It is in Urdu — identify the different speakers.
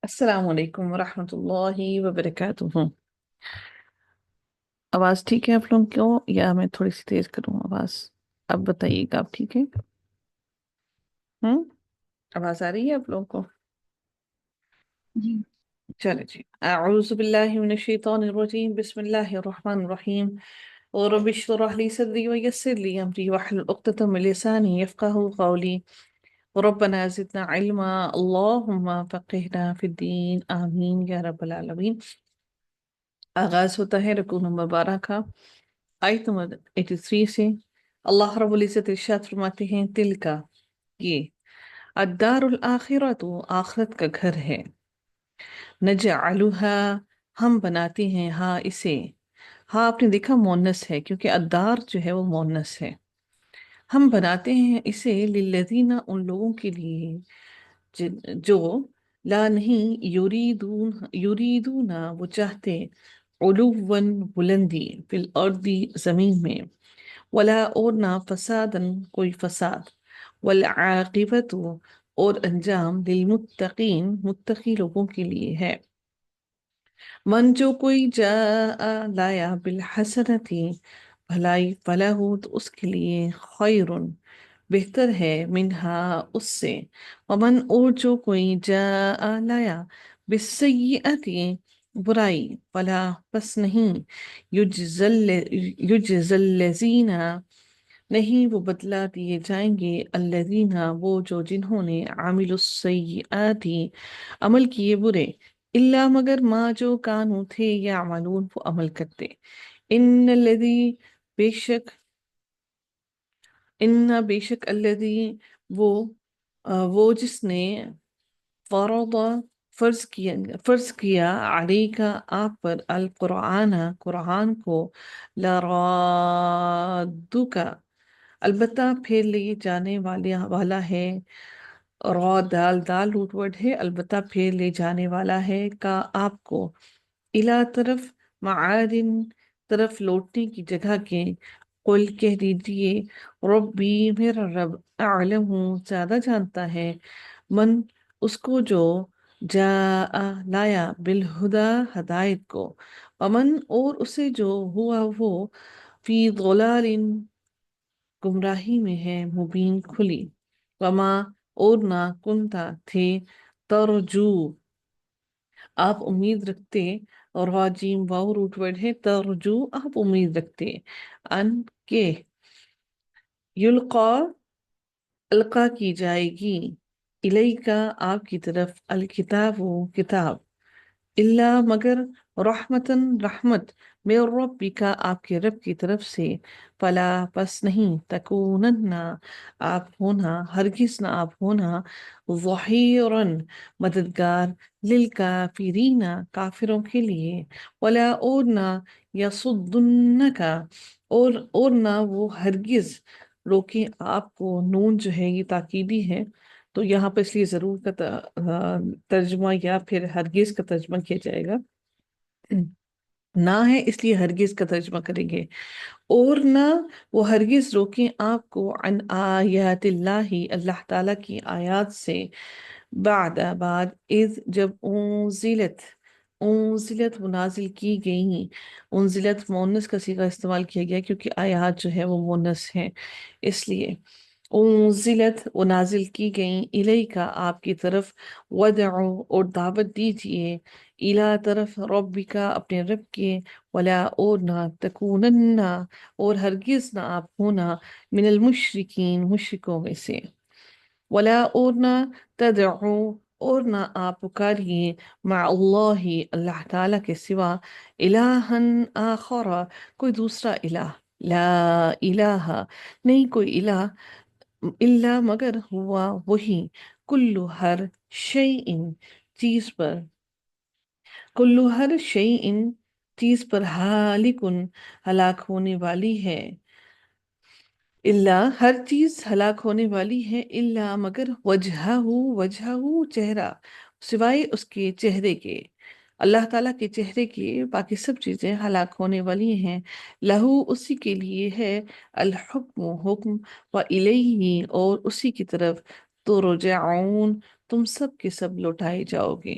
Speaker 1: السلام علیکم ورحمۃ اللہ وبرکاتہ۔ آواز ٹھیک ہے آپ لوگوں کو یا میں تھوڑی سی تیز کروں آواز؟ اب بتائیے گا، آپ ٹھیک ہے؟ ہوں آواز آ رہی ہے آپ لوگوں کو؟
Speaker 2: جی
Speaker 1: چلے جی، اعوذ باللہ من الشیطان الرجیم، بسم اللہ الرحمن الرحیم۔ رب اشرح لي صدري ويسر لي امري واحلل عقدة من لساني يفقهوا قولي ربنا زدنا علما اللهم فقهنا في الدين آمین یا رب العالمین۔ آغاز ہوتا ہے رکوع نمبر 12 کا، آیت نمبر 83 سے۔ اللہ رب العزت ارشاد فرماتے ہیں، تل کا یہ الدار الآخرت آخرت کا گھر ہے، نجعلها ہم بناتے ہیں، ہاں اسے، ہاں آپ نے دیکھا مونس ہے کیونکہ الدار جو ہے وہ مونس ہے، ہم بناتے ہیں اسے للذین ان لوگوں کے لیے جو لا نہیں یریدون وہ چاہتے علوًا بلندی فی الارض زمین میں، ولا اور نہ فسادن کوئی فساد، والعاقبت اور انجام للمتقین متقی لوگوں کے لیے ہے۔ من جو کوئی جاء لایا بالحسنتی بھلائی، فلاح تو اس کے لیے خیرن بہتر ہے، منہا اس سے، ومن اور جو کوئی جاء لایا بالسیئتی برائی، فلا پس نہیں، یجزل الذین نہیں وہ بدلا دیے جائیں گے، الذین وہ جو جنہوں نے عامل السیئات عمل کیے برے، الا مگر ما جو کانو تھے یعملون وہ عمل کرتے، ان الذی بے شک، ان بے شک الذی وہ وہ جس نے فرض فرض کیا علیکا آپ پر القرآن قرآن کو، لرادک البتہ پھر لے جانے والا ہے، را دال دال روٹ ورڈ ہے، البتہ پھر لے جانے والا ہے کا آپ کو، الا طرف، معادن طرف لوٹنے کی جگہ کے، قل کہہ دیجئے ربی میرا رب اعلم زیادہ جانتا ہے، من اس کو جو جاء لایا بالہدا ہدایت کو، ومن اور اسے جو ہوا وہ فی ضلال گمراہی میں ہے، مبین کھلی، وما اور نہ کنتا تھے، ترجو آپ امید رکھتے، اور واجیم واو روٹ ورڈ ہے، ترجو آپ امید رکھتے، ان کے یلقا القا کی جائے گی، الیکا آپ کی طرف، الکتاب کتاب، اللہ مگر رحمتن رحمت، میں ربک آپ کے رب کی طرف سے، فلا پس نہیں، تکونن آپ ہونا، ہرگز نہ آپ ہونا، ظہیرن مددگار، للکافرین کافروں کے لیے، ولا اور نہ یصدنک اور نہ وہ ہرگز روکیں آپ کو، نون جو ہے یہ تاکیدی ہے تو یہاں پہ اس لیے ضرور کا ترجمہ یا پھر ہرگز کا ترجمہ کیا جائے گا، نہ ہے اس لیے ہرگز کا ترجمہ کریں گے، اور نہ وہ ہرگز روکیں آپ کو، عن آیات اللہ اللہ تعالیٰ کی آیات سے، بعد اذ جب انزلت وہ نازل کی گئی، انزلت مونس کا صیغہ استعمال کیا گیا کیونکہ آیات جو ہے وہ مونس ہیں، اس لیے انزلت وہ نازل کی گئیں، الیکا آپ کی طرف، ودعو اور دعوت دیجئے، الا طرف، ربکا اپنے رب کے، ولا اور نہ، تکونن اور ہرگز نہ آپ ہونا، من المشرکین مشرکوں میں سے، ولا اور نہ، تدعو اور نہ آپ پکاریے، مع اللہ اللہ تعالیٰ کے سوا، الہن آخر کوئی دوسرا الہ، لا الہ نہیں کوئی الہ، الا مگر ہوا وہی، کلو ہر شیئن چیز پر، کلو ہر شیئن چیز پر، ہالکن ہلاک ہونے والی ہے، اللہ ہر چیز ہلاک ہونے والی ہے، اللہ مگر وجہہ چہرہ، سوائے اس کے چہرے کے، اللہ تعالیٰ کے چہرے کے باقی سب چیزیں ہلاک ہونے والی ہیں، لہو اسی کے لیے ہے، الحکم حکم، و الیہ اور اسی کی طرف، تو رجعون تم سب کے سب لوٹائے جاؤ گے۔